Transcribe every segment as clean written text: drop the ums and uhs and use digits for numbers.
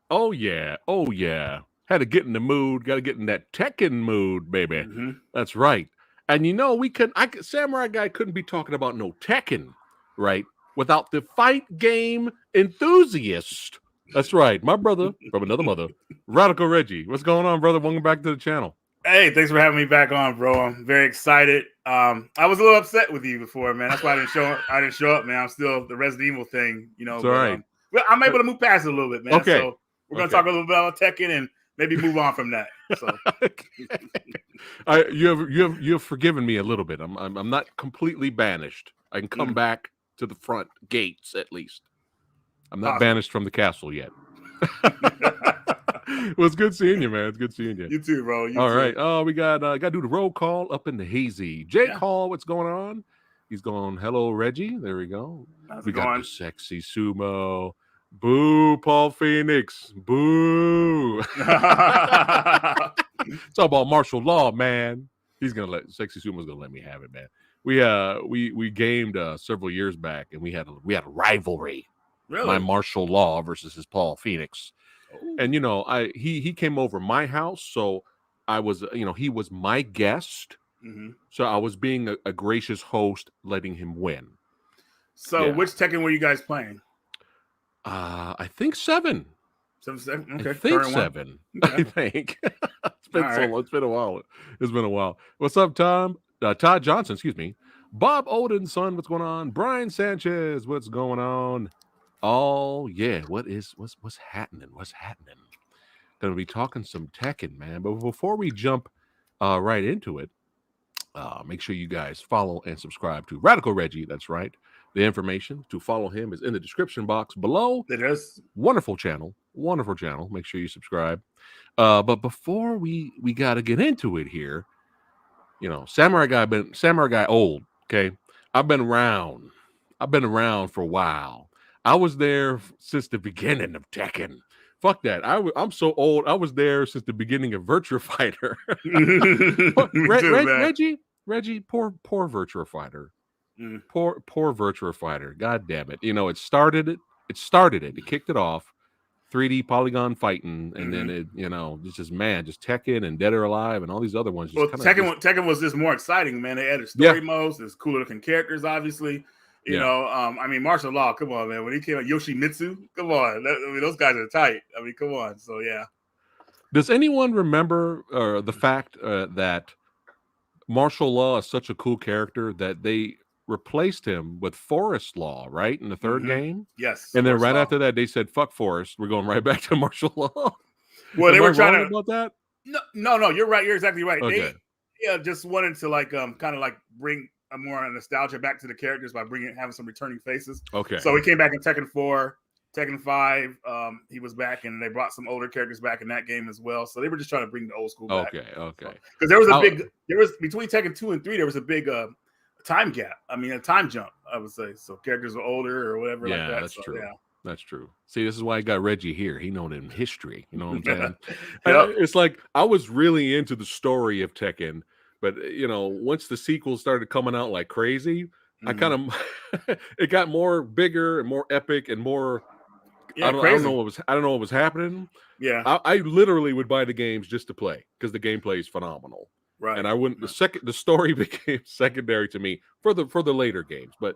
Oh yeah, oh yeah. Had to get in the mood. Got to get in that Tekken mood, baby. Mm-hmm. That's right. And you know, we could. Samurai Guy couldn't be talking about no Tekken, right? Without the fight game enthusiast. That's right, my brother from another mother, Radical Reggie. What's going on, brother? Welcome back to the channel. Hey, thanks for having me back on, bro. I'm very excited. I was a little upset with you before, man. That's why I didn't show up. I didn't show up, man. I'm still the Resident Evil thing, It's all but right. well, I'm able to move past it a little bit, man. Okay. So we're gonna talk a little bit about Tekken and maybe move on from that. So you have forgiven me a little bit. I'm not completely banished. I can come back to the front gates at least. I'm not banished from the castle yet. Well, it's good seeing you, man. It's good seeing you. You too, bro. All right. Oh, we got to do the roll call up in the hazy. Jake Hall, what's going on? He's going, hello, Reggie. There we go. We got the sexy sumo. Boo, Paul Phoenix. Boo. It's all about martial law, man. He's gonna let sexy sumo's gonna let me have it, man. We gamed several years back, and we had a rivalry. Really? My martial law versus his Paul Phoenix. Ooh. And you know, he came over my house, so I was, he was my guest. Mm-hmm. So I was being a gracious host, letting him win. So which Tekken were you guys playing? I think 7. Okay. I think 7. Okay. I think it's been so long. It's been a while. It's been a while. What's up, Tom? Todd Johnson, excuse me. Bob Odin's son, what's going on? Brian Sanchez, what's going on? Oh yeah, what's happening? What's happening? Gonna be talking some Tekken, man. But before we jump right into it, make sure you guys follow and subscribe to Radical Reggie. That's right. The information to follow him is in the description box below. It is. Wonderful channel. Wonderful channel. Make sure you subscribe. But before we got to get into it here, you know, Samurai Guy old. Okay, I've been around for a while. I was there since the beginning of Tekken. Fuck that. I'm so old. I was there since the beginning of Virtua Fighter. Reggie, poor Virtua Fighter. Poor Virtua Fighter. God damn it. You know, it started it. It kicked it off. 3D polygon fighting, and then it, just Tekken and Dead or Alive and all these other ones. Tekken was just more exciting, man. They added story modes. There's cooler looking characters, obviously. You know, I mean, martial law. Come on, man. When he came out, Yoshimitsu. Come on. Those guys are tight. I mean, come on. So yeah. Does anyone remember the fact that martial law is such a cool character that they replaced him with Forest Law, right, in the third game? Yes. And then after that, they said, "Fuck Forest. We're going right back to martial law." Well, they were trying about that. No. You're right. You're exactly right. Okay. They just wanted to kind of bring a more nostalgia back to the characters by having some returning faces. Okay. So he came back in Tekken 4, Tekken 5. He was back, and they brought some older characters back in that game as well. So they were just trying to bring the old school back. Okay. Because there was between Tekken 2 and 3, there was a big time gap. I mean, a time jump, I would say. So characters were older or whatever like that. That's true. Yeah. That's true. See, this is why I got Reggie here. He knows in history. You know what I'm saying? It's like I was really into the story of Tekken, but once the sequels started coming out like crazy, I kind of it got more bigger and more epic and more. I don't know what was happening. Yeah, I literally would buy the games just to play because the gameplay is phenomenal. Right. And I wouldn't. The story became secondary to me for the later games. But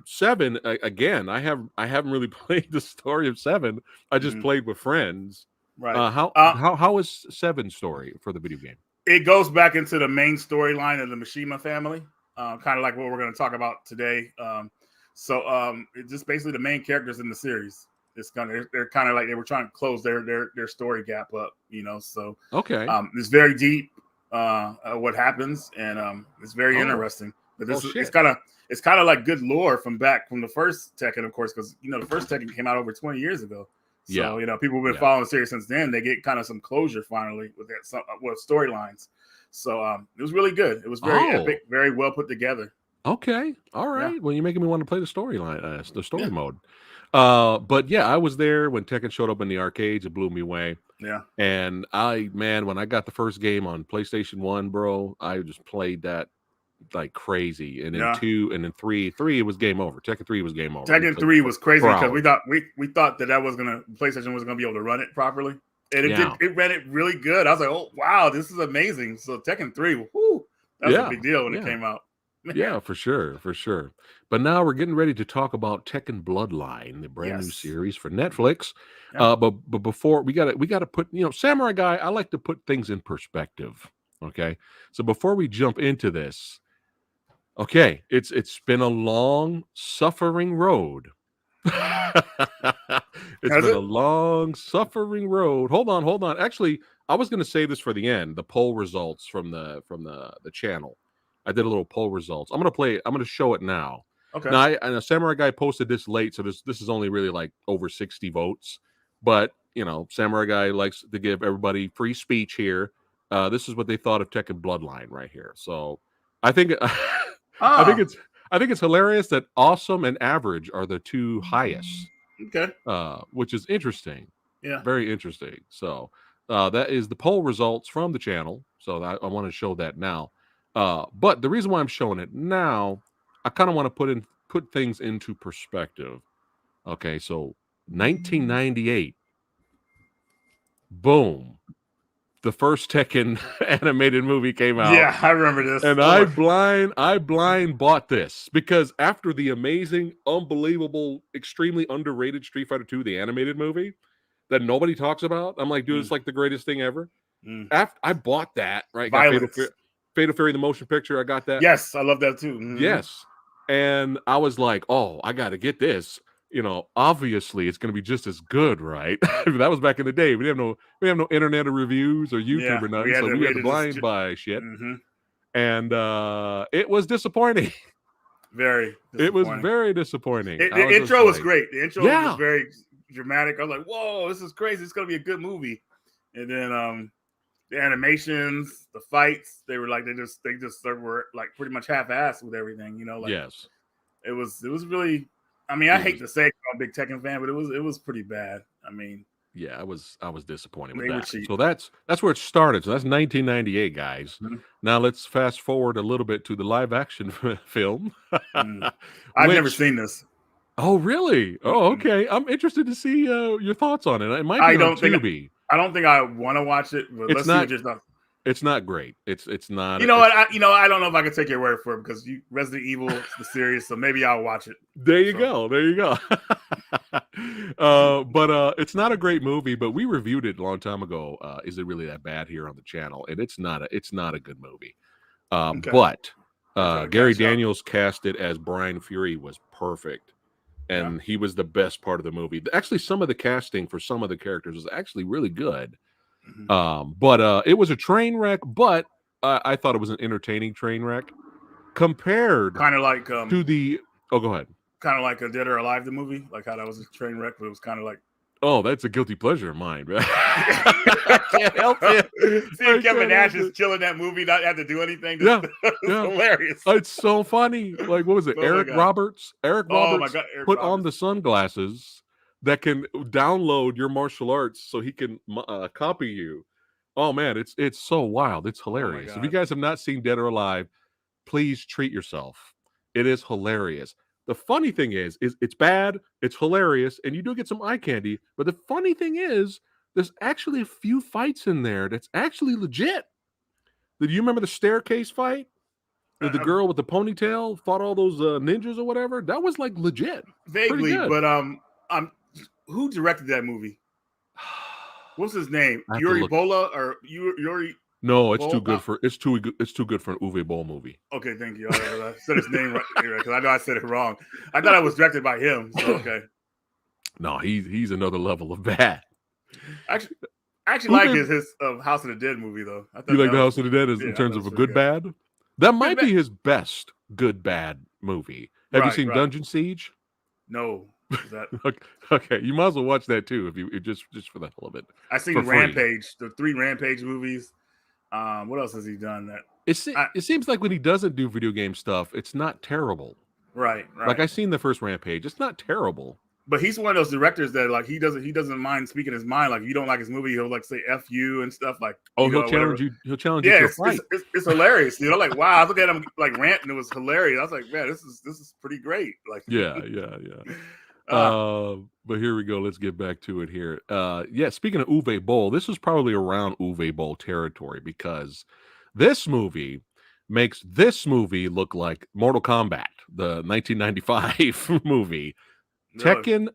7 again, I haven't really played the story of 7. I just played with friends. Right. How is 7's story for the video game? It goes back into the main storyline of the Mishima family, kind of like what we're going to talk about today. It's just basically the main characters in the series. They're kind of like they were trying to close their story gap up. So okay. It's very deep. What happens, and it's very interesting. But it's kind of like good lore from the first Tekken, of course, because the first Tekken came out over 20 years ago. So people have been following the series since then. They get kind of some closure finally with storylines. So it was really good. It was very epic, very well put together. Okay, all right. Well, you're making me want to play the storyline, the story mode. But yeah, I was there when Tekken showed up in the arcades. It blew me away. Yeah. And when I got the first game on PlayStation 1, bro, I just played that like crazy, and then Yeah. 2, and then 3 it was game over. Tekken 3 was game over. Tekken 3 was crazy because hours. we thought that was gonna PlayStation was gonna be able to run it properly, and it ran it really good. I was like, oh wow, this is amazing. So Tekken 3, whoo, that was a big deal when it came out. Yeah, for sure. But now we're getting ready to talk about Tekken Bloodline, the brand new series for Netflix. Yeah. But before we gotta put, Samurai Guy, I like to put things in perspective. Okay. So before we jump into this, okay, it's been a long, suffering road. It's been a long, suffering road. Hold on. Actually, I was gonna save this for the end, the poll results from the channel. I did a little poll results. I'm gonna play it. I'm gonna show it now. Okay. Now, I Samurai Guy posted this late, so this is only really like over 60 votes. But Samurai Guy likes to give everybody free speech here. This is what they thought of Tekken Bloodline right here. So I think I think it's hilarious that awesome and average are the two highest. Okay. Which is interesting. Yeah. Very interesting. So that is the poll results from the channel. So I want to show that now. But the reason why I'm showing it now, I kind of want to put things into perspective. Okay, so 1998, boom, the first Tekken animated movie came out. Yeah, I remember this. And I blind bought this because after the amazing, unbelievable, extremely underrated Street Fighter 2, the animated movie that nobody talks about, I'm like, dude, it's like the greatest thing ever. After I bought that, right? Fatal Fury, the motion picture, I got that. Yes, I love that too. Yes. And I was like, oh, I got to get this. Obviously it's going to be just as good, right? That was back in the day. We have no internet or reviews or YouTube or nothing, so we had to blind buy shit. And it was disappointing. Very disappointing. It was very disappointing. The intro was great. The intro was very dramatic. I was like, whoa, this is crazy. It's going to be a good movie. And then the animations, the fights, they were like they just were like pretty much half-assed with everything, yes. It was really. I mean, I hate to say I'm a big Tekken fan, but it was pretty bad. I mean, yeah, I was disappointed with that. So that's where it started. So that's 1998, guys. Now let's fast forward a little bit to the live action film. I've never seen this. Oh, really? Oh, okay. I'm interested to see your thoughts on it. It might be on Tubi. I don't think I want to watch it, but let's see what your thoughts. It's not great. It's not. You know what? I don't know if I can take your word for it because Resident Evil is the series, so maybe I'll watch it. There you go. But it's not a great movie. But we reviewed it a long time ago. Is it really that bad here on the channel? And it's not a good movie. But Gary Daniels cast it as Brian Fury was perfect, and he was the best part of the movie. Actually, some of the casting for some of the characters was actually really good. But it was a train wreck, but I thought it was an entertaining train wreck compared kind of like to the go ahead. Kind of like a Dead or Alive, the movie, like how that was a train wreck, but it was kind of like that's a guilty pleasure of mine, man. I can't help it. Seeing Kevin Nash is killing that movie, not have to do anything. It's hilarious. It's so funny. Like, what was it? Eric Roberts put on the sunglasses that can download your martial arts so he can copy you. Oh man, it's so wild. It's hilarious. If you guys have not seen Dead or Alive, please treat yourself. It is hilarious. The funny thing is it's bad, it's hilarious, and you do get some eye candy. But the funny thing is, there's actually a few fights in there that's actually legit. Do you remember the staircase fight? The girl with the ponytail fought all those ninjas or whatever? That was like legit. Vaguely, but who directed that movie? What's his name? Yuri Bola or Yuri? No, it's too good for an Uwe Boll movie. Okay, thank you. I said his name right because I know I said it wrong. I thought it was directed by him. So okay. No, he's another level of bad. I actually like his House of the Dead movie though. You like the House of the Dead in terms of a good bad? That might be his best good bad movie. Have you seen Dungeon Siege? No. Okay, you might as well watch that too if you just for the hell of it. I seen Rampage, the 3 Rampage movies. What else has he done? It seems like when he doesn't do video game stuff, it's not terrible. Right. Like I seen the first Rampage, it's not terrible. But he's one of those directors that like he doesn't mind speaking his mind. Like if you don't like his movie, he'll like say "F you" and stuff like. Oh, he'll challenge you. He'll challenge you Yeah, to a fight. it's hilarious. Like wow, I look at him like rant and it was hilarious. I was like, man, this is pretty great. Like yeah. But here we go. Let's get back to it here. Yeah. Speaking of Uwe Boll, this is probably around Uwe Boll territory because this movie makes this movie look like Mortal Kombat, the 1995 movie. really? Tekken,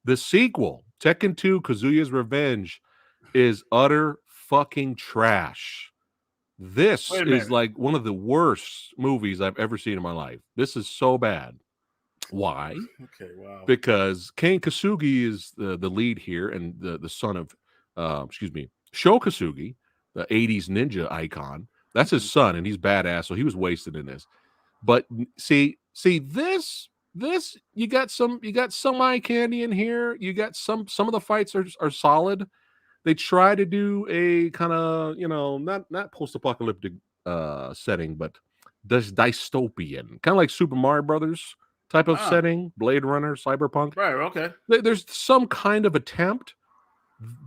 the sequel, Tekken 2, Kazuya's Revenge, is utter fucking trash. This is like one of the worst movies I've ever seen in my life. This is so bad. Why? Okay, wow. Because Ken Kasugi is the lead here, and the son of, Sho Kasugi, the 80s ninja icon. That's his son, and he's badass, so he was wasted in this. But see this you got some eye candy in here. You got some of the fights are solid. They try to do a kind of, not post-apocalyptic setting, but dystopian, kind of like Super Mario Brothers type of setting, Blade Runner, Cyberpunk. Right, okay. There's some kind of attempt.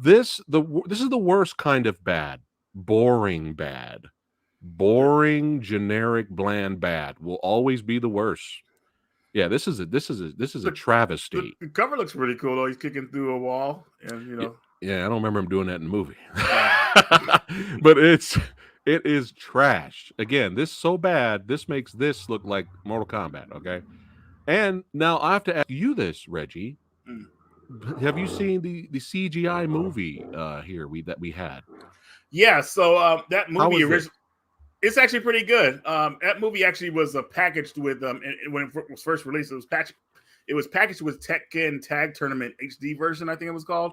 This is the worst kind of bad. Boring bad. Boring, generic, bland bad will always be the worst. Yeah, this is a travesty. The cover looks pretty cool though. He's kicking through a wall, and Yeah, I don't remember him doing that in the movie. But it is trash. Again, this is so bad. This makes this look like Mortal Kombat. Okay, and now I have to ask you this, Reggie. Have you seen the CGI movie that we had? Yeah. So that movie originally. It's actually pretty good. That movie actually was packaged with when it was first released. It was packaged with Tekken Tag Tournament HD version, I think it was called.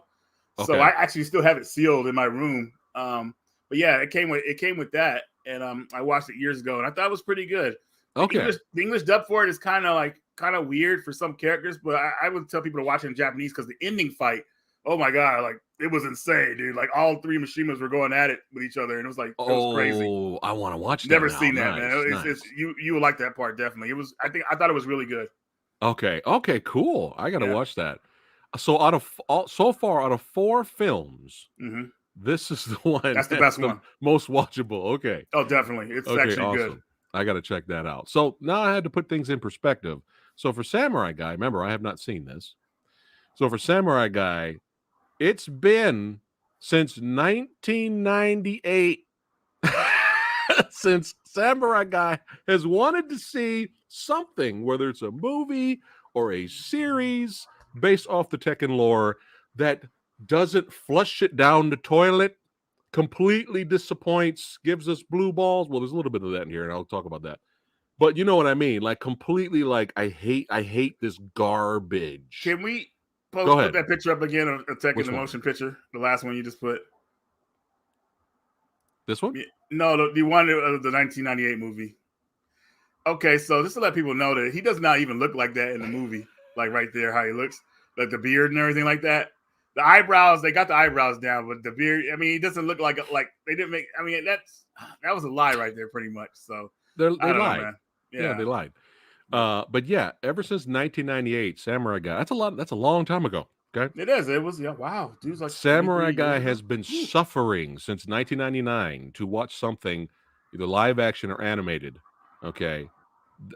Okay. So I actually still have it sealed in my room. But yeah, it came with that, and I watched it years ago, and I thought it was pretty good. Okay, the English dub for it is kind of weird for some characters, but I would tell people to watch it in Japanese because the ending fight, oh my god, like it was insane, dude. Like all three Mishimas were going at it with each other, and it was like it was crazy. Oh, I want to watch that. Never seen that, man. You would like that part definitely. I thought it was really good. Okay, cool. I got to watch that. So out of 4 films, this is the one that's the best one, most watchable. Okay. Oh, definitely, it's actually awesome. Good. I got to check that out. So now I had to put things in perspective. So for Samurai Guy, remember I have not seen this. So for Samurai Guy, it's been since 1998 since Samurai Guy has wanted to see something, whether it's a movie or a series based off the Tekken lore, that doesn't flush it down the toilet, completely disappoints, gives us blue balls. Well, there's a little bit of that in here, and I'll talk about that. But you know what I mean? Like completely, like I hate this garbage. Can we put that picture up again of Tekken, the motion picture? The last one you just put. This one? No, the one of the 1998 movie. Okay, so just to let people know that he does not even look like that in the movie. Like right there, how he looks, like the beard and everything like that. The eyebrows, they got the eyebrows down, but the beard, I mean, he doesn't look like they didn't make. I mean, that was a lie right there, pretty much. So they lied. Know, yeah, they lied. But yeah, ever since 1998, Samurai Guy. That's a long time ago. Okay, it is. It was. Yeah, wow, dude's like Samurai Guy has been suffering since 1999 to watch something, either live action or animated. Okay,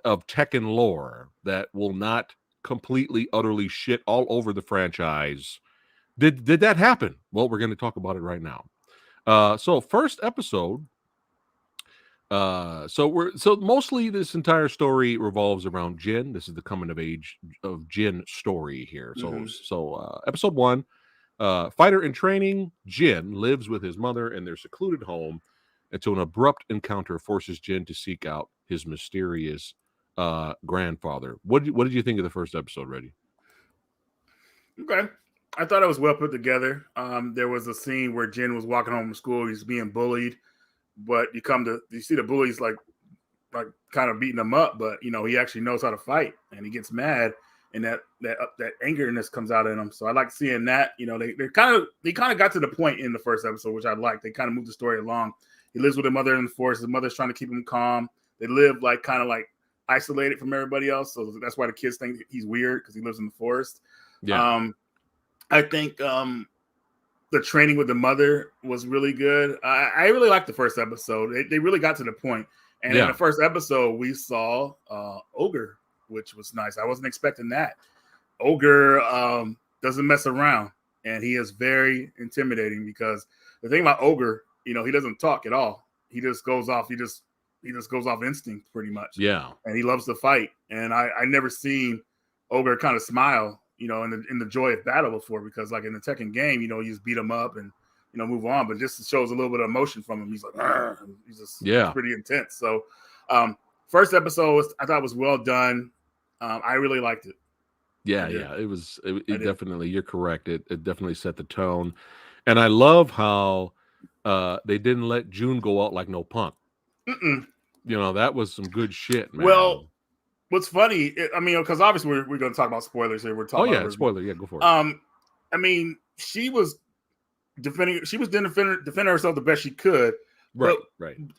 of Tekken lore that will not completely, utterly shit all over the franchise. Did that happen? Well, we're going to talk about it right now. So first episode. So mostly this entire story revolves around Jin. This is the coming of age of Jin story here. So episode 1, fighter in training, Jin lives with his mother in their secluded home until an abrupt encounter forces Jin to seek out his mysterious grandfather. What did you think of the first episode, Reggie? Okay. I thought it was well put together. There was a scene where Jin was walking home from school. He's being bullied, but you see the bullies like kind of beating him up, but he actually knows how to fight, and he gets mad, and that angerness comes out in him. So I like seeing that. They kind of got to the point in the first episode, which I liked. They kind of moved the story along. He lives with his mother in the forest. His mother's trying to keep him calm. They live kind of isolated from everybody else, so that's why the kids think he's weird because he lives in the forest. Yeah. I think the training with the mother was really good. I really liked the first episode. They really got to the point. And in the first episode, we saw Ogre, which was nice. I wasn't expecting that. Ogre doesn't mess around, and he is very intimidating because the thing about Ogre, he doesn't talk at all. He just goes off. He just goes off instinct pretty much. Yeah. And he loves to fight. And I never seen Ogre kind of smile, in the joy of battle before, because like in the Tekken game, you just beat him up and move on. But this shows a little bit of emotion from him. He's like, he's just pretty intense. So first episode I thought was well done. I really liked it. Yeah, it definitely, you're correct. It definitely set the tone. And I love how they didn't let June go out like no punk. That was some good shit, man. Well, what's funny, because obviously we're going to talk about spoilers here. We're talking about spoiler. Yeah, go for it. She was defending herself the best she could. Right.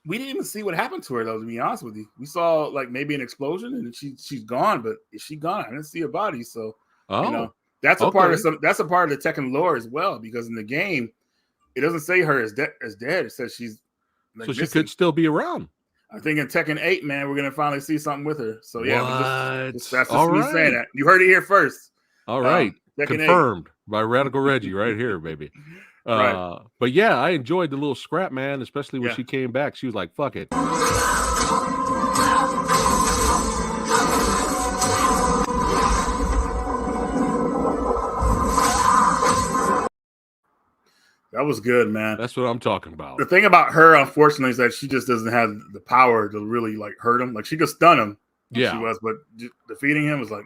We didn't even see what happened to her, though, to be honest with you. We saw like maybe an explosion and she's gone, but is she gone? I didn't see her body. So that's a part of that's a part of the Tekken lore as well, because in the game it doesn't say her as dead. It says she's like, so she could still be around. I think in Tekken 8, man, we're gonna finally see something with her. So yeah, that's just all me right. saying that. You heard it here first. All right, confirmed by Radical Reggie right here, baby. Right. But yeah, I enjoyed the little scrap, man, especially when she came back. She was like, fuck it. That was good, man. That's what I'm talking about. The thing about her, unfortunately, is that she just doesn't have the power to really like hurt him. Like she could stun him. Yeah. She was, but defeating him was like,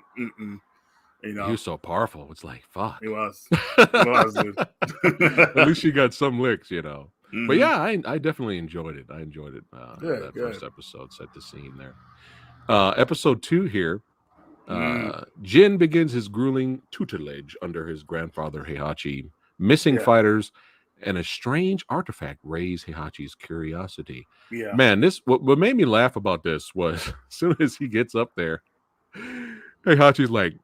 He was so powerful. It's like, fuck. He was. He was, dude. At least she got some licks, But yeah, I definitely enjoyed it. I enjoyed it. That first episode set the scene there. Episode 2 here. Jin begins his grueling tutelage under his grandfather Heihachi. Missing fighters and a strange artifact raise Heihachi's curiosity. Yeah, man, what made me laugh about this was as soon as he gets up there, Heihachi's like,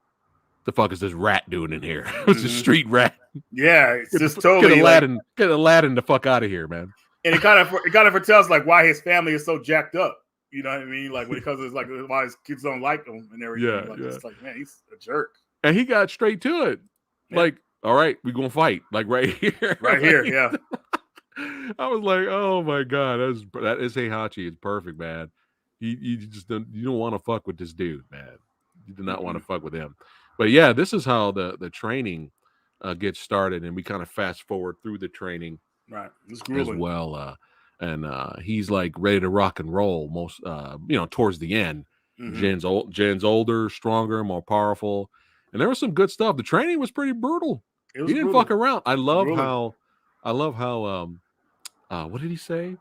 "The fuck is this rat doing in here? It's a street rat." Yeah, it's just totally get Aladdin the fuck out of here, man. And it kind of foretells like why his family is so jacked up. You know what I mean? Like because it's like why his kids don't like him and everything. It's like, man, he's a jerk. And he got straight to it. Yeah. Like, all right, we're gonna fight. Like right here. Right here, yeah. I was like, oh my god, that is Heihachi. It's perfect, man. You don't want to fuck with this dude, man. You do not want to fuck with him. But yeah, this is how the training gets started, and we kind of fast forward through the training, right? As well. And he's like ready to rock and roll most towards the end. Jin's older, stronger, more powerful, and there was some good stuff. The training was pretty brutal. He didn't fuck around. I love how what did he say?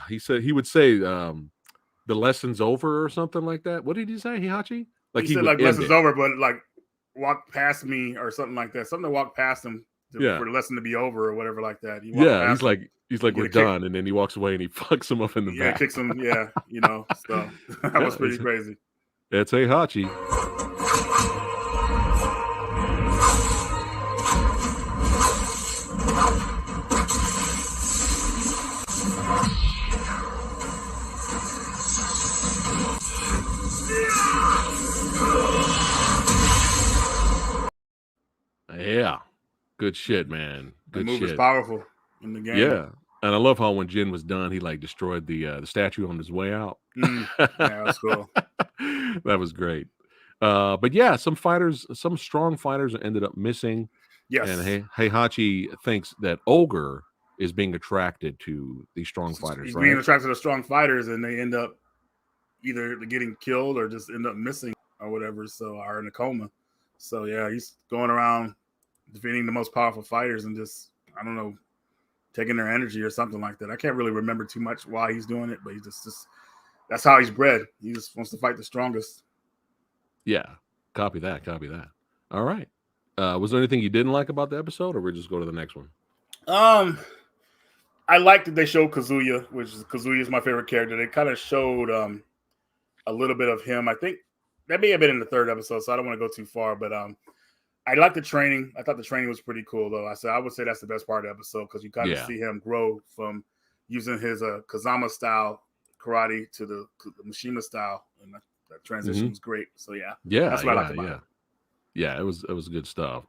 He said he would say the lesson's over or something like that. What did he say, Heihachi? Like he said like lesson's over, but like walk past me or something like that. Something to walk past him for the lesson to be over or whatever like that. He's like we're done, and then he walks away and he fucks him up in the back. Kicks him, so that was pretty crazy. It's Heihachi. Yeah, good shit, man. Good the move shit. Is powerful in the game. Yeah, and I love how when Jin was done, he like destroyed the statue on his way out. Yeah, that's cool. That was great. But yeah, some strong fighters ended up missing. Yes, and Heihachi thinks that Ogre is being attracted to these strong fighters. He's being attracted to strong fighters, and they end up either getting killed or just end up missing or whatever. So are in a coma. So yeah, he's going around defeating the most powerful fighters and just, I don't know, taking their energy or something like that. I can't really remember too much why he's doing it, but he just that's how he's bred. He just wants to fight the strongest. Yeah, copy that. All right. Was there anything you didn't like about the episode, or we'll just go to the next one? I liked that they showed Kazuya, Kazuya is my favorite character. They kind of showed a little bit of him. I think that may have been in the third episode, so I don't want to go too far. But I like the training. I thought the training was pretty cool, though. I would say that's the best part of the episode because you kind of see him grow from using his Kazama style karate to the Mishima style, and that transition was great. So that's what I liked about it. Yeah, it was good stuff.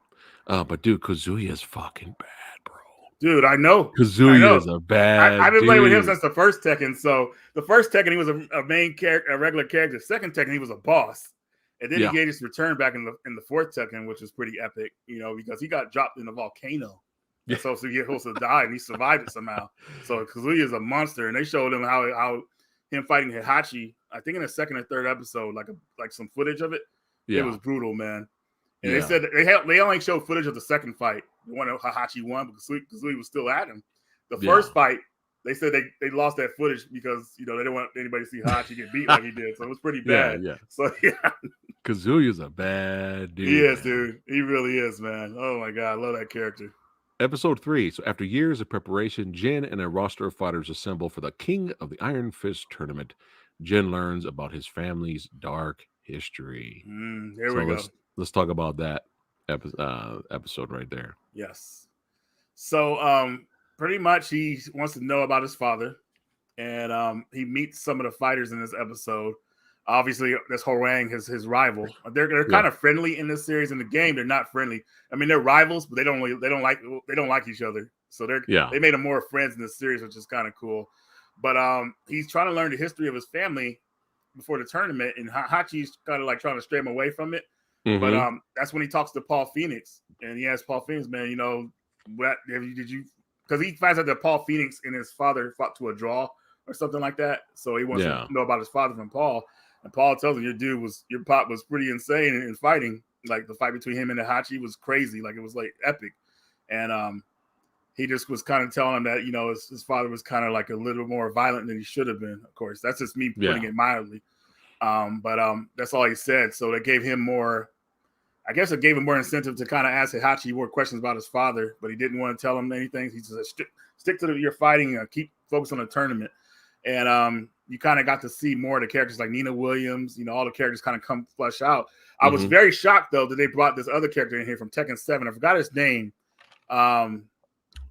But dude, Kazuya is fucking bad, bro. Dude, I know. Kazuya is a bad. I've been playing with him since the first Tekken. So the first Tekken, he was a main character, a regular character. Second Tekken, he was a boss. And then he gave his return back in the fourth Tekken, which was pretty epic, because he got dropped in a volcano. Yeah. So he was supposed to die, and he survived it somehow. So Kazuya is a monster, and they showed him how him fighting Heihachi, I think in the second or third episode, like some footage of it. Yeah. It was brutal, man. And they said they only showed footage of the second fight. The one that Heihachi won, but Kazuya was still at him. The first fight, they said they lost that footage because they didn't want anybody to see Heihachi get beat like he did. So it was pretty bad. Yeah. So Kazuya's a bad dude. He is, dude. He really is, man. Oh my god, I love that character. Episode 3. So after years of preparation, Jin and a roster of fighters assemble for the King of the Iron Fist tournament. Jin learns about his family's dark history. There we go. Let's talk about that episode right there. Yes. So pretty much he wants to know about his father, and he meets some of the fighters in this episode. Obviously, this Horang is his rival. They're kind of friendly in this series. In the game, they're not friendly. I mean, they're rivals, but they don't like each other. So they made them more friends in this series, which is kind of cool. But he's trying to learn the history of his family before the tournament, and Hachi's kind of like trying to stray him away from it. Mm-hmm. But that's when he talks to Paul Phoenix, and he asks Paul Phoenix, man, what did you? Because he finds out that Paul Phoenix and his father fought to a draw or something like that. So he wants to know about his father from Paul. And Paul tells him, your pop was pretty insane in fighting. Like the fight between him and Heihachi was crazy. Like it was like epic. And he just was kind of telling him that, his father was kind of like a little more violent than he should have been. Of course, that's just me putting it mildly. But that's all he said. So that gave him more, I guess it gave him more incentive to kind of ask Heihachi more questions about his father, but he didn't want to tell him anything. He said, stick to your fighting, keep focused on the tournament. And you kind of got to see more of the characters like Nina Williams, all the characters kind of come flesh out. I was very shocked, though, that they brought this other character in here from Tekken 7. I forgot his name.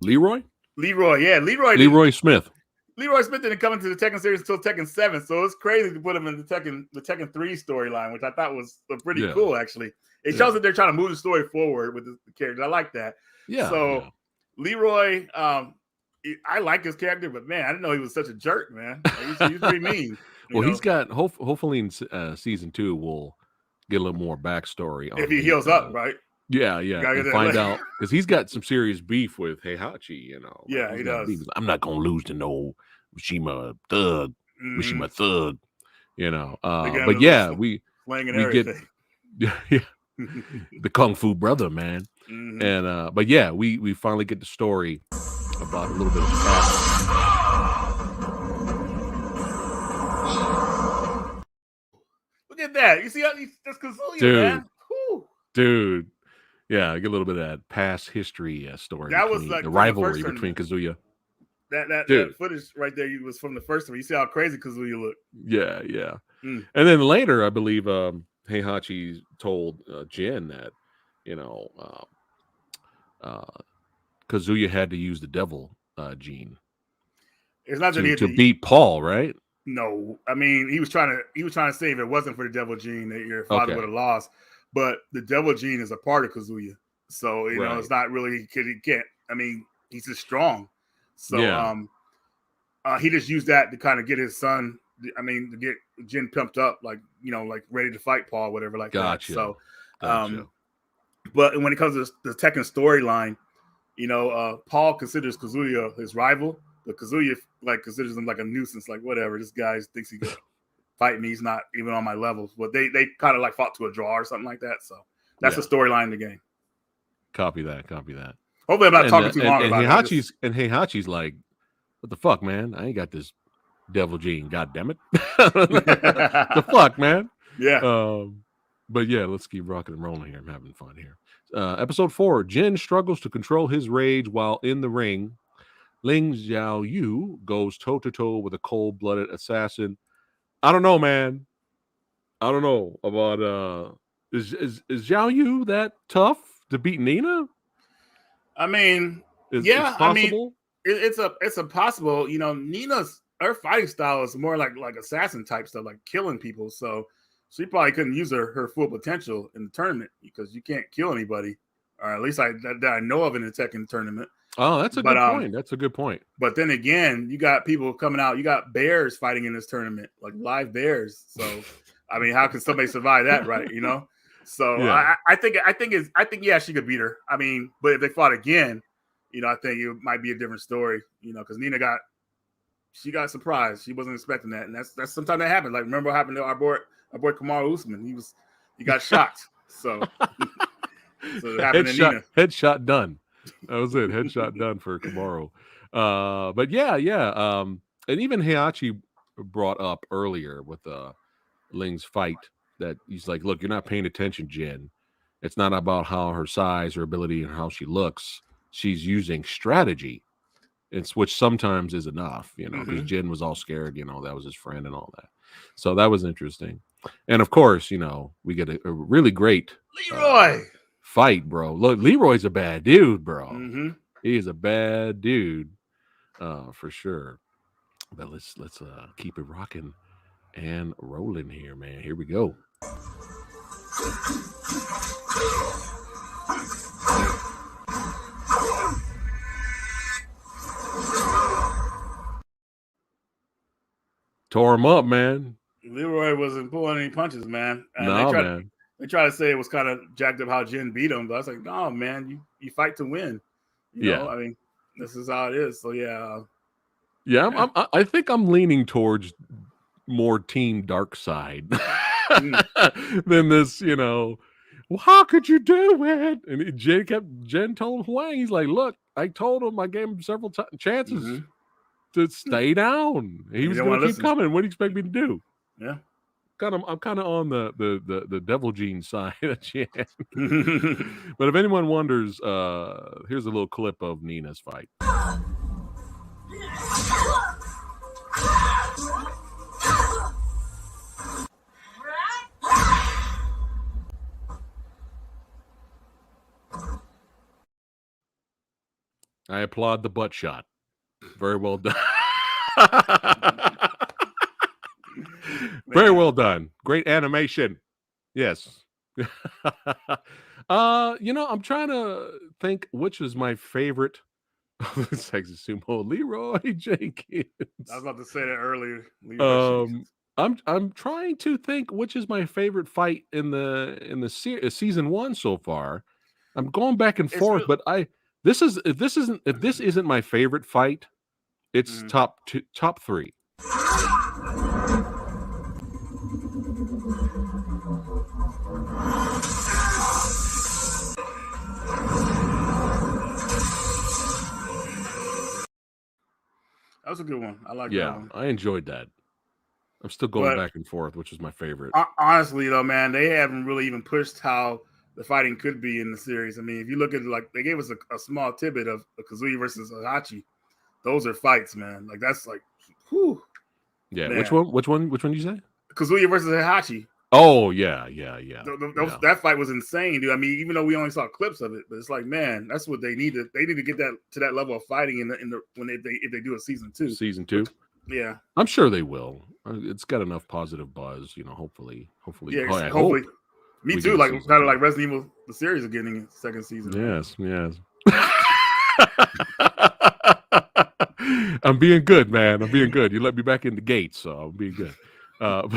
Leroy? Yeah. Leroy Smith. Leroy Smith didn't come into the Tekken series until Tekken 7, so it's crazy to put him in the Tekken 3 storyline, which I thought was pretty cool, actually. It shows that they're trying to move the story forward with the characters. I like that. Yeah. So Leroy, I like his character, but man, I didn't know he was such a jerk, man. He's pretty mean. Well, he's got hopefully in season 2 we'll get a little more backstory if he heals up, right? Yeah. And find out because he's got some serious beef with Heihachi, Yeah, he does. I'm not gonna lose to no Mishima thug, Mishima thug, But yeah, we get the Kung Fu brother, man. Mm-hmm. And but yeah, we finally get the story about a little bit of past. Look at that. You see how that's Kazuya, man. Dude. Yeah, I get a little bit of that past history story. That was like the rivalry between Kazuya. That footage right there was from the first one. You see how crazy Kazuya looked. Yeah. And then later, I believe Heihachi told Jin that, Kazuya had to use the devil gene. It's not to beat Paul, right? No, I mean he was trying to say if it wasn't for the devil gene that your father would have lost. But the devil gene is a part of Kazuya, so it's not really he can't. I mean, he's just strong. So he just used that to kind of get his son. I mean, to get Jin pumped up, like ready to fight Paul, whatever, like that. So, but when it comes to the Tekken storyline, Paul considers Kazuya his rival, but Kazuya considers him like a nuisance, like whatever. This guy thinks he could fight me. He's not even on my levels. But they kind of like fought to a draw or something like that. So that's the storyline in the game. Copy that. Hopefully, I'm not talking too long about it. And Heihachi's like, what the fuck, man? I ain't got this devil gene. God damn it. The fuck, man. Yeah. But yeah, let's keep rocking and rolling here. I'm having fun here. Episode 4. Jin struggles to control his rage while in the ring. Ling Xiaoyu goes toe-to-toe with a cold-blooded assassin. I don't know, man. I don't know about is Zhao Yu that tough to beat Nina? I mean, It's yeah, I mean, possible. it's a possible. You know, Nina's her fighting style is more like assassin type stuff, like killing people. So she probably couldn't use her full potential in the tournament because you can't kill anybody, or at least that I know of in the Tekken tournament. Oh, that's a But good point. That's a good point. But then again, you got people coming out. You got bears fighting in this tournament, like live bears. So, I mean, how can somebody survive that, right? You know. So Yeah. I think yeah, she could beat her. I mean, but if they fought again, you know, I think it might be a different story. You know, because Nina got surprised. She wasn't expecting that, and that's sometimes that happens. Like remember what happened to our boy Kamaru Usman? He got shocked. So it happened to Nina. Headshot done. That was it. Headshot done for Kamaru. But yeah. And even Heihachi brought up earlier with Ling's fight that he's like, look, you're not paying attention, Jin. It's not about how her size, her ability, and how she looks. She's using strategy. Which sometimes is enough, you know, because Jin was all scared, you know, that was his friend and all that. So that was interesting. And of course, you know, we get a really great Leroy fight, bro. Look, Leroy's a bad dude, bro. He's a bad dude, for sure. But let's keep it rocking and rolling here, man. Here we go. Tore him up, man. Leroy wasn't pulling any punches, man. And man. They try to say it was kind of jacked up how Jin beat him, but I was like, no, man, you fight to win. You know, I mean, this is how it is. So yeah. I think I'm leaning towards more Team Dark Side than this. You know, well, how could you do it? And Jen told Huang, he's like, look, I told him, I gave him several chances to stay down. He was going to keep coming. What do you expect me to do? Yeah. I'm kind of on the devil gene side of Jen. But if anyone wonders, here's a little clip of Nina's fight. I applaud the butt shot. Very well done. Very well done. Great animation. Yes. You know, I'm trying to think which is my favorite sexy sumo. Leroy Jenkins. I was about to say that earlier. I'm trying to think which is my favorite fight in the season 1 so far. I'm going back and forth, but if this isn't my favorite fight, it's top 3. That was a good one. I like that one. I enjoyed that. I'm still going back and forth, which is my favorite. Honestly, though, man, they haven't really even pushed how the fighting could be in the series. I mean, if you look at it, like they gave us a small tidbit of Kazuya versus Heihachi. Those are fights, man. Like that's like, whew. Yeah. Man. Which one did you say? Kazuya versus Heihachi. Oh yeah. That fight was insane, dude. I mean, even though we only saw clips of it, but it's like, man, that's what they need to. They need to get that to that level of fighting if they do a season 2. Season 2. Yeah, I'm sure they will. It's got enough positive buzz, you know. Hopefully. Yeah, hopefully. Me too. Like kind of like Resident Evil, the series are getting a second season. Yes. I'm being good, man. I'm being good. You let me back in the gate, so I'm being good. All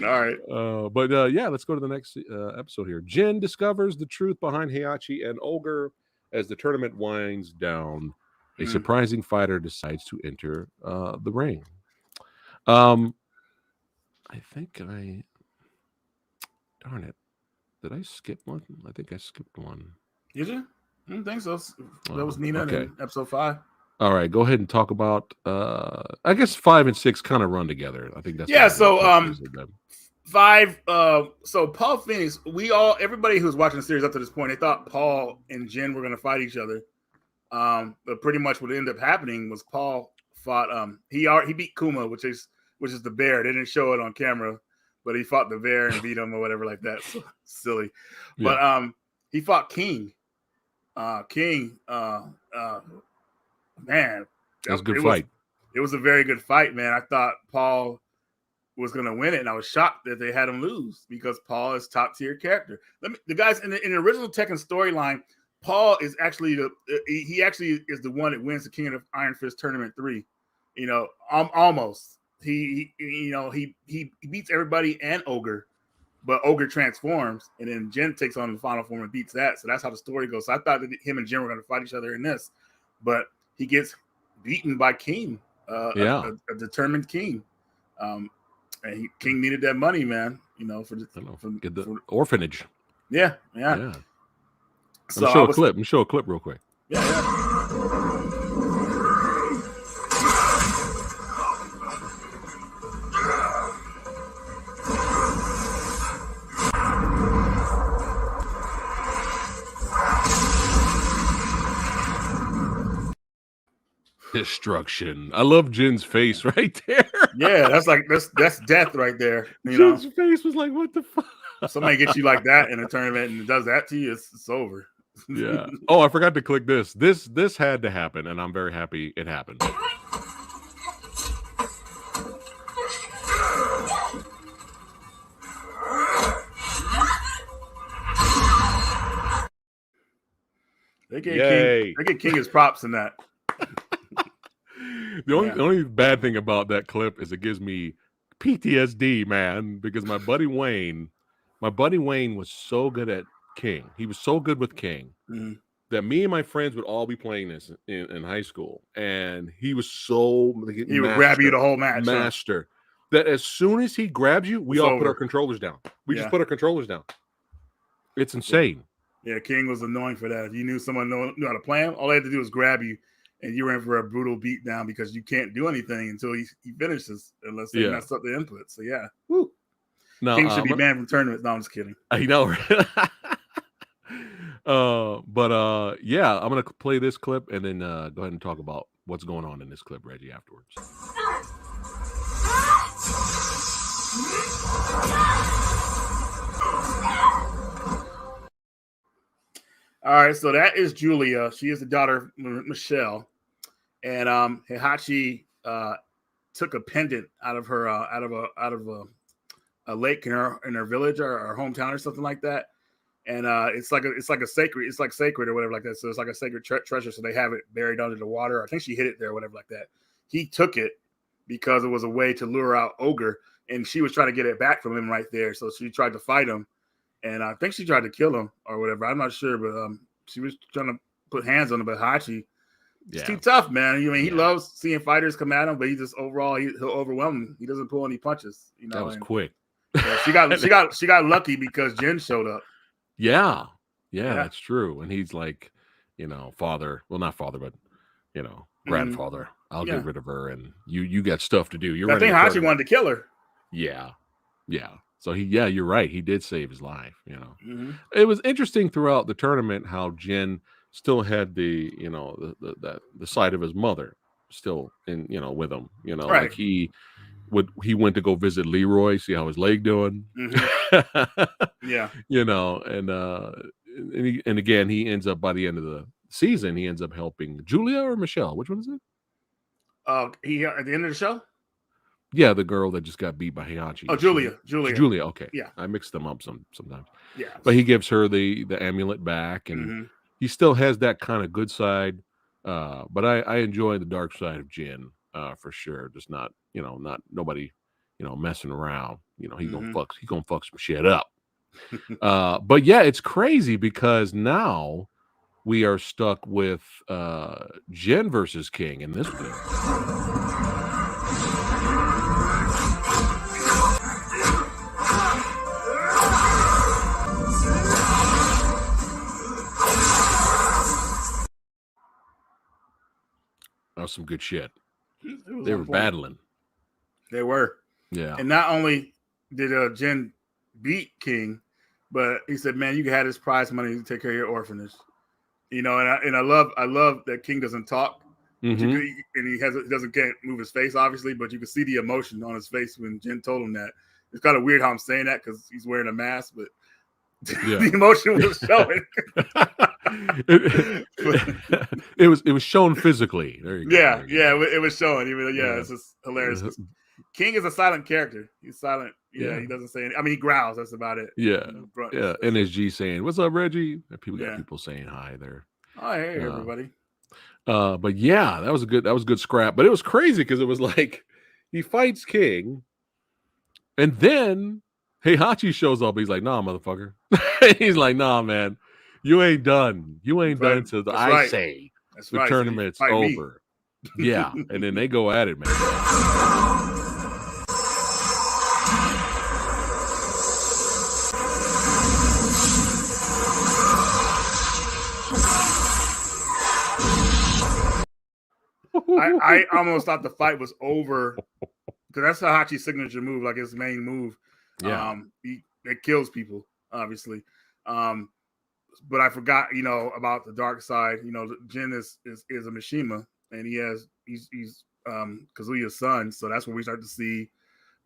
right. Yeah, let's go to the next episode here. Jin discovers the truth behind Heihachi and Ogre as the tournament winds down. A surprising fighter decides to enter the ring. I think darn it. Did I skip one? I think I skipped one. Did you? I don't think so. That was Nina in episode 5. All right, go ahead and talk about. I guess 5 and 6 kind of run together. I think that's 5. So Paul Phoenix. Everybody who's watching the series up to this point, they thought Paul and Jin were going to fight each other. But pretty much what ended up happening was Paul fought. He beat Kuma, which is the bear. They didn't show it on camera, but he fought the bear and beat him or whatever like that. So silly. Yeah. But he fought King. Man, that was a good fight. It was a very good fight, man. I thought Paul was going to win it, and I was shocked that they had him lose because Paul is top tier character. The guys in the original Tekken storyline, Paul is actually he actually is the one that wins the King of Iron Fist Tournament 3. You know, almost. He beats everybody and Ogre, but Ogre transforms, and then Jin takes on the final form and beats that. So that's how the story goes. So I thought that him and Jin were going to fight each other in this, but he gets beaten by King, a determined King. And King needed that money, man. You know, for the orphanage. Yeah. So let me show a clip real quick. Yeah. Destruction. I love Jin's face right there. Yeah, that's death right there. Jin's face was like, what the fuck? Somebody gets you like that in a tournament and does that to you, it's over. Yeah. Oh, I forgot to click this. This had to happen, and I'm very happy it happened. They get King his props in that. The only bad thing about that clip is it gives me PTSD, man, because my buddy Wayne was so good at King. He was so good with King that me and my friends would all be playing this in high school, and he was so he would grab you the whole match. That as soon as he grabs you, we all put our controllers down. We just put our controllers down. It's insane. Yeah, King was annoying for that. If you knew someone knew how to play him, all they had to do was grab you, and you were in for a brutal beatdown because you can't do anything until he finishes unless they mess up the input. So yeah, woo. No, King should be banned from tournaments. No, I'm just kidding. I know. Yeah, I'm gonna play this clip and then go ahead and talk about what's going on in this clip, Reggie, afterwards. All right, so that is Julia. She is the daughter of Michelle, and Heihachi took a pendant out of her out of a lake in her village or her hometown or something like that, and it's like sacred or whatever like that. So it's like a sacred treasure. So they have it buried under the water. I think she hid it there or whatever like that. He took it because it was a way to lure out Ogre, and she was trying to get it back from him right there. So she tried to fight him. And I think she tried to kill him or whatever. I'm not sure, but she was trying to put hands on him. But Hachi, he's too tough, man. I mean, he loves seeing fighters come at him, but he just overall he'll overwhelm him. He doesn't pull any punches. You know, that was quick. Yeah, she got lucky because Jin showed up. Yeah, that's true. And he's like, father. Well, not father, but grandfather. I'll get rid of her, and you got stuff to do. I think Hachi wanted to kill her. Yeah. So you're right. He did save his life. It was interesting throughout the tournament how Jin still had the side of his mother still in with him. Right. Like he went to go visit Leroy, see how his leg doing. Yeah. And again, he ends up by the end of the season, he ends up helping Julia or Michelle. Which one is it? He at the end of the show. Yeah, the girl that just got beat by Heihachi. Oh, Julia. Okay. Yeah. I mix them up sometimes. Yeah. But he gives her the amulet back, and he still has that kind of good side. But I enjoy the dark side of Jin for sure. Just not nobody messing around. He gonna fuck some shit up. But yeah, it's crazy because now we are stuck with Jin versus King in this game. That was some good shit. They were battling. They were. Yeah. And not only did Jin beat King, but he said, "Man, you can have this prize money to take care of your orphanage." And I love that King doesn't talk, and he can't move his face, obviously, but you can see the emotion on his face when Jin told him that. It's kind of weird how I'm saying that because he's wearing a mask, but yeah. the emotion was showing. it was shown physically. There you go. Yeah, it was showing. It's just hilarious. King is a silent character. He's silent. Yeah, he doesn't say anything. I mean, he growls. That's about it. Yeah, NSG saying, "What's up, Reggie?" And people got people saying hi there. Oh, hey, everybody. But yeah, that was a good scrap. But it was crazy because it was like he fights King, and then Heihachi shows up. He's like, "Nah, motherfucker." He's like, "Nah, man, you ain't done. You ain't done until I say the tournament's over." Yeah, and then they go at it, man. I almost thought the fight was over because that's Heihachi's signature move, like his main move. Yeah, it kills people, obviously. But I forgot, about the dark side. Jin is a Mishima, and he's Kazuya's son, so that's where we start to see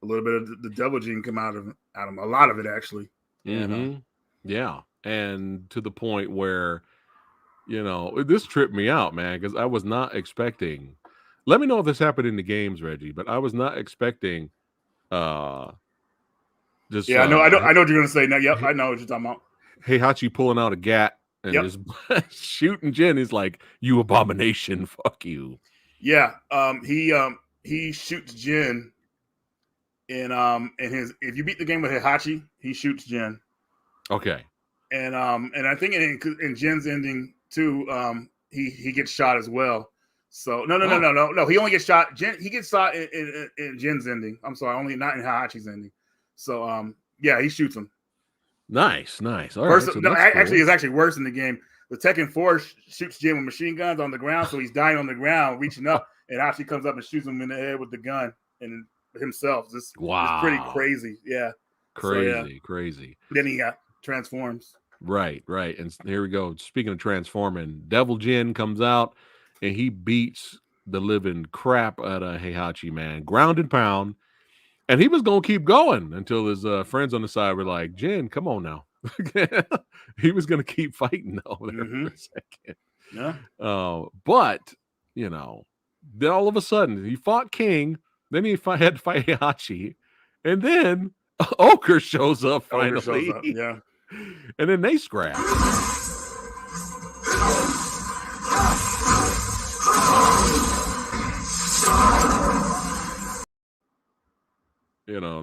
a little bit of the devil gene come out of him. A lot of it, actually. Yeah, and to the point where this tripped me out, man, because I was not expecting. Let me know if this happened in the games, Reggie, but I was not expecting. I know what you're gonna say. Now, yep, I know what you're talking about. Heihachi pulling out a gat and just shooting Jin. He's like, "You abomination, fuck you." Yeah, he shoots Jin, and if you beat the game with Heihachi, he shoots Jin. Okay. And I think in Jin's ending too, he gets shot as well. So no. He only gets shot. He gets shot in Jin's ending. I'm sorry, not in Heihachi's ending. So he shoots him. Nice. All right. Actually, it's actually worse in the game. The Tekken 4 shoots Jin with machine guns on the ground, so he's dying on the ground, reaching up, and actually comes up and shoots him in the head with the gun and himself. It's pretty crazy. Yeah. Crazy. Then he transforms. Right. And here we go. Speaking of transforming, Devil Jin comes out and he beats the living crap out of Heihachi, man. Ground and pound. And he was going to keep going until his friends on the side were like, "Jin, come on now." He was going to keep fighting over there for a second. Yeah. But, then all of a sudden he fought King. Then he had to fight Heihachi. And then Ogre shows up finally. Yeah. And then they scrap.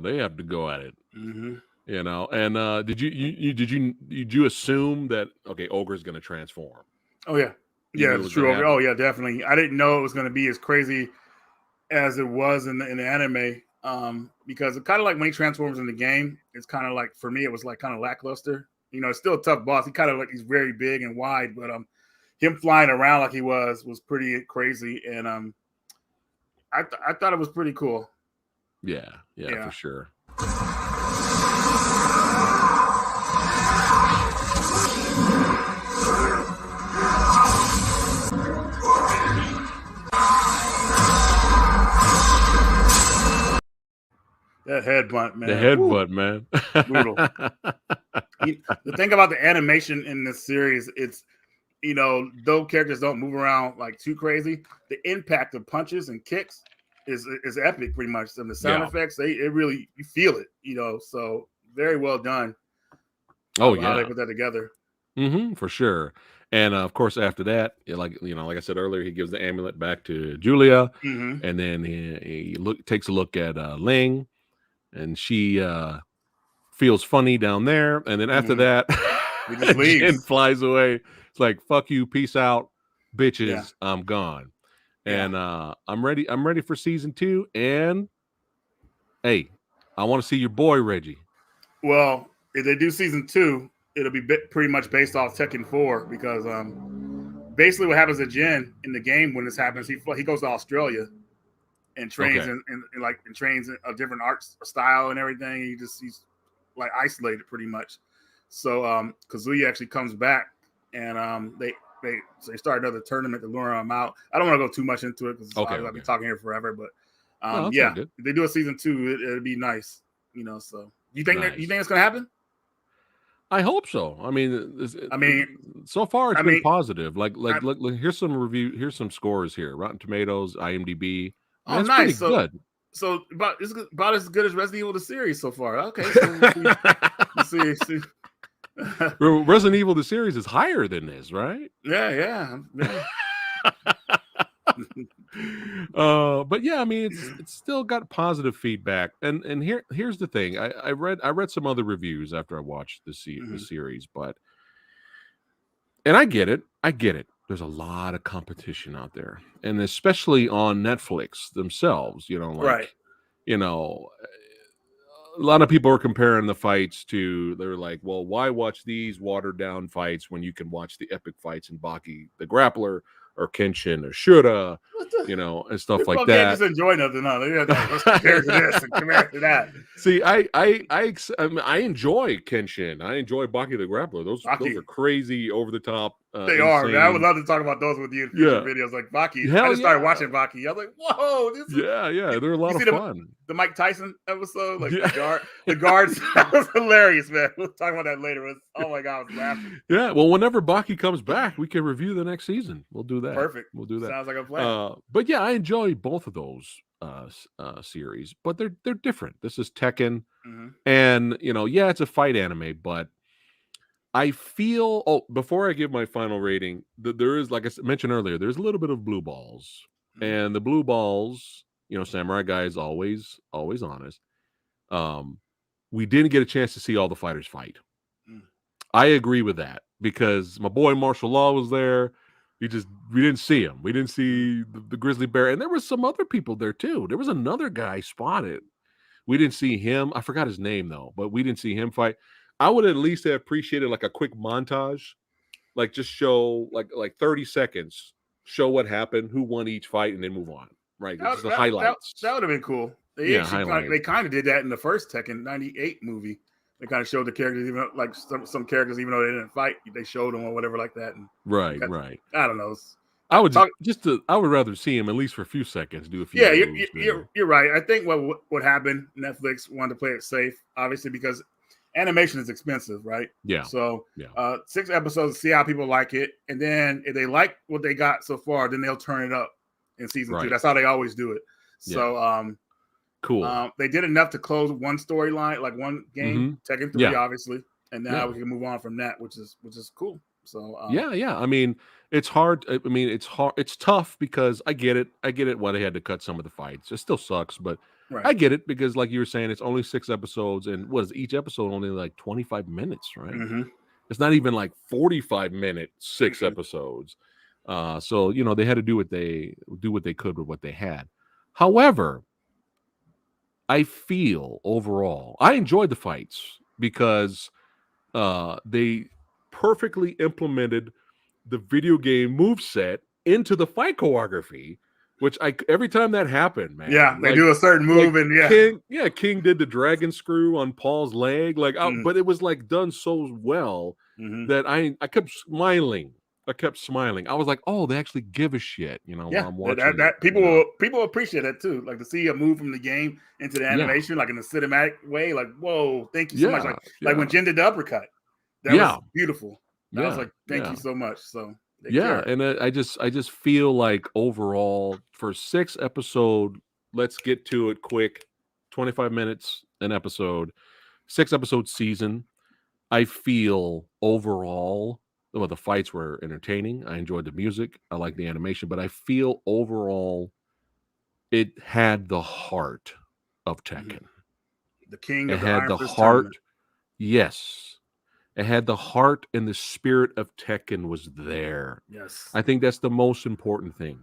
They have to go at it. Mm-hmm. And did you assume that Ogre's going to transform? Oh yeah, it's true. Oh yeah, definitely. I didn't know it was going to be as crazy as it was in the anime, because it's kind of like when he transforms in the game, it's kind of like, for me, it was like kind of lackluster. It's still a tough boss. He's very big and wide, but him flying around like he was pretty crazy, and I thought it was pretty cool. Yeah, for sure. That headbutt, man. The headbutt, man. Brutal. The thing about the animation in this series, it's, though characters don't move around like too crazy, the impact of punches and kicks is epic, pretty much. And the sound effects, it really, you feel it, so very well done. Oh, how they put that together. For sure. And of course, after that, like I said earlier, he gives the amulet back to Julia, and then he takes a look at Ling, and she feels funny down there. And then after that, he just leaves. Jin flies away. It's like, "Fuck you, peace out, bitches. I'm gone." And I'm ready. I'm ready for season 2. And hey, I want to see your boy Reggie. Well, if they do season 2, it'll be pretty much based off Tekken 4, because basically what happens to Jin in the game when this happens, he goes to Australia and trains and trains a different art style and everything. He's like isolated pretty much. So Kazuya actually comes back, and they start another tournament to lure him out. I don't want to go too much into it because I'll be talking here forever. But if they do a season 2, it'd be nice. So you think it's gonna happen? I hope so. I mean, so far it's been positive. Like, here's some review. Here's some scores here. Rotten Tomatoes, IMDb. Man, it's nice. Pretty good. So about as good as Resident Evil the series so far. Okay, so we'll see. Resident Evil the series is higher than this, right? Yeah. But yeah, I mean, it's still got positive feedback. And here's the thing. I read some other reviews after I watched the series, and I get it. There's a lot of competition out there, and especially on Netflix themselves. Right. A lot of people are comparing the fights to. They're like, well, why watch these watered down fights when you can watch the epic fights in Baki the Grappler or Kenshin or Shura, and stuff like that. Can't just enjoy nothing. No, let's compare to this and compare to that. See, I enjoy Kenshin. I enjoy Baki the Grappler. Those are crazy, over the top. They are. Man, I would love to talk about those with you in future videos. Like Baki, I just started watching Baki. I was like, whoa, this is they're a lot of fun. The Mike Tyson episode, like the guards, that was hilarious, man. We'll talk about that later. Oh my god, I was laughing. Yeah, well, whenever Baki comes back, we can review the next season. We'll do that. Perfect. We'll do that. Sounds like a plan. But yeah, I enjoy both of those series, but they're different. This is Tekken, and it's a fight anime, but I feel. Oh, before I give my final rating, there is, like I mentioned earlier, there's a little bit of blue balls, and the blue balls. Samurai Guy is always honest. We didn't get a chance to see all the fighters fight. I agree with that, because my boy Martial Law was there. We didn't see him. We didn't see the Grizzly Bear, and there was some other people there too. There was another guy spotted. We didn't see him. I forgot his name though, but we didn't see him fight. I would at least have appreciated like a quick montage, like just show like 30 seconds, show what happened, who won each fight, and then move on. Right, just the highlights. That would have been cool. They kind of did that in the first Tekken '98 movie. They kind of showed the characters, even like some characters, even though they didn't fight, they showed them or whatever like that. And right. I don't know. I would I would rather see him at least for a few seconds, do a few. Yeah, you're right. I think what happened, Netflix wanted to play it safe, obviously, because animation is expensive, right? Yeah. So 6 episodes, see how people like it, and then if they like what they got so far, then they'll turn it up in season 2. That's how they always do it. So cool. They did enough to close one storyline, like one game, Tekken 3, obviously, and now we can move on from that, which is cool. So yeah. I mean, it's hard. I mean, it's hard. It's tough because I get it. Why they had to cut some of the fights. It still sucks, but I get it, because, like you were saying, it's only 6 episodes, and what is each episode only like 25 minutes, right? It's not even like 45-minute 6 episodes. So they had to do what they could with what they had. However, I feel overall I enjoyed the fights because they perfectly implemented the video game moveset into the fight choreography, which every time that happened, man. Yeah, they do a certain move, and King did the dragon screw on Paul's leg, but it was like done so well that I kept smiling. I was like, "Oh, they actually give a shit," while I'm watching. That people appreciate that too. Like to see a move from the game into the animation, like in a cinematic way. Like, whoa, thank you so much. Like when Jin did the uppercut, that was beautiful. I was like, thank you so much. So and I just feel like overall for 6 episode, let's get to it quick, 25 minutes an episode, 6 episode season. I feel overall, well, the fights were entertaining. I enjoyed the music. I like the animation, but I feel overall it had the heart of Tekken. The king of the Iron Fist tournament. Yes. It had the heart, and the spirit of Tekken was there. Yes. I think that's the most important thing.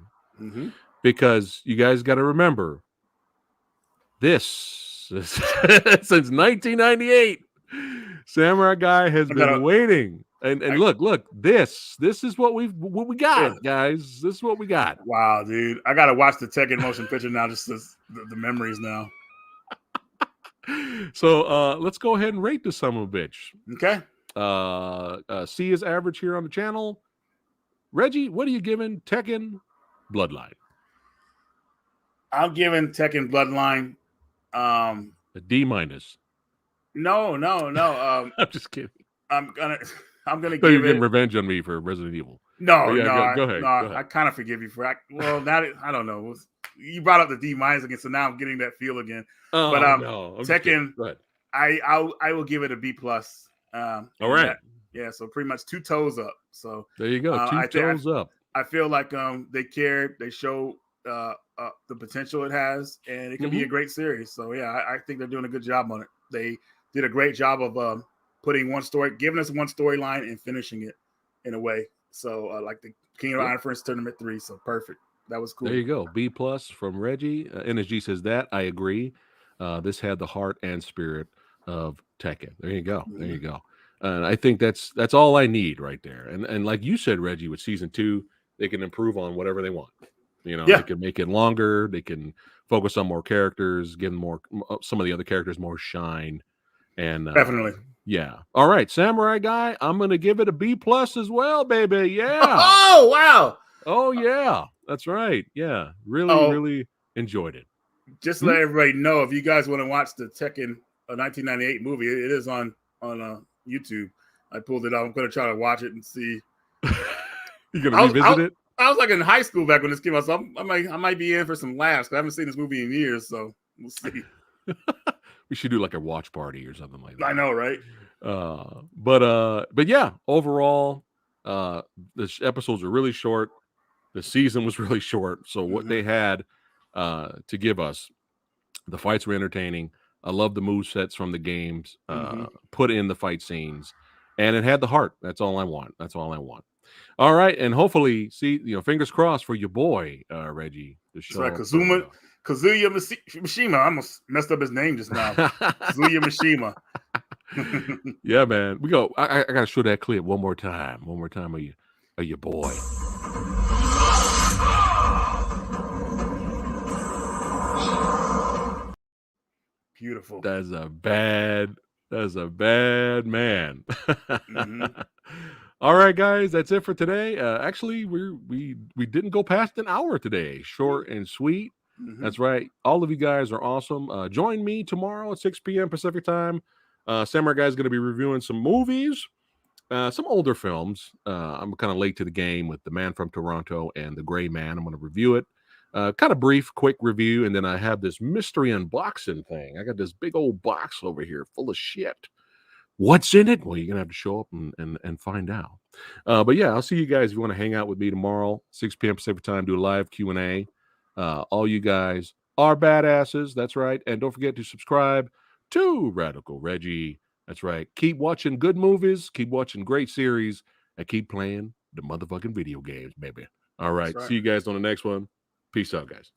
Because you guys got to remember, this is since 1998, Samurai Guy has been waiting. And look, this is what we got, guys. This is what we got. Wow, dude. I got to watch the Tekken motion picture now, just the memories now. So let's go ahead and rate this son of a bitch. Okay. C is average here on the channel. Reggie, what are you giving Tekken Bloodline? I'm giving Tekken Bloodline a D-. No. I'm just kidding. I'm gonna So give you're getting it. revenge on me for Resident Evil. No, Yeah, go no. ahead. Go ahead. I kind of forgive you for that. Well, now I don't know. You brought up the D minus again, so now I'm getting that feel again. But Oh no, I'm just kidding. Tekken, Go ahead. I will give it a B plus. All right. Yeah, so pretty much 2 toes up. So there you go. Two toes up. I feel like they cared. They show the potential it has, and it can be a great series. So yeah, I think they're doing a good job on it. They did a great job of putting giving us one storyline and finishing it in a way. So like the King of Iron Fist Tournament 3. So perfect. That was cool. There you go. B plus from Reggie. NSG says that. I agree. This had the heart and spirit of Tekken. There you go. There you go. And I think that's all I need right there. And like you said, Reggie, with season 2, they can improve on whatever they want. You know, they can make it longer. They can focus on more characters, give some of the other characters more shine. And definitely. Yeah. All right, Samurai Guy. I'm gonna give it a B plus as well, baby. Yeah. Oh wow. Oh yeah. That's right. Yeah. Really enjoyed it. Just to let everybody know, if you guys want to watch the Tekken 1998 movie, it is on YouTube. I pulled it out. I'm going to try to watch it and see. You're going to revisit it? I was like in high school back when this came out, so I might be in for some laughs. I haven't seen this movie in years, so we'll see. We should do like a watch party or something like that. I know, right? But yeah, overall, the episodes are really short. The season was really short, so what they had to give us, the fights were entertaining. I love the move sets from the games, put in the fight scenes, and it had the heart. That's all I want. All right, and hopefully, fingers crossed for your boy Reggie to show up. Kazuya Mishima. I almost messed up his name just now. Kazuya Mishima. Yeah, man. We go. I gotta show that clip one more time. Of your boy. Beautiful. That's a bad man. All right, guys, that's it for today. Actually, we didn't go past an hour today. Short and sweet. That's right. All of you guys are awesome. Join me tomorrow at 6 p.m. Pacific time. Samurai Guy is going to be reviewing some movies, some older films. I'm kind of late to the game with The Man from Toronto and The Gray Man. I'm going to review it. Kind of brief, quick review, and then I have this mystery unboxing thing. I got this big old box over here full of shit. What's in it? Well, you're gonna have to show up and find out. But yeah, I'll see you guys if you want to hang out with me tomorrow, 6 p.m. Pacific time, do a live Q&A. All you guys are badasses. That's right. And don't forget to subscribe to Radical Reggie. That's right. Keep watching good movies, keep watching great series, and keep playing the motherfucking video games, baby. All right. See you guys on the next one. Peace out, guys.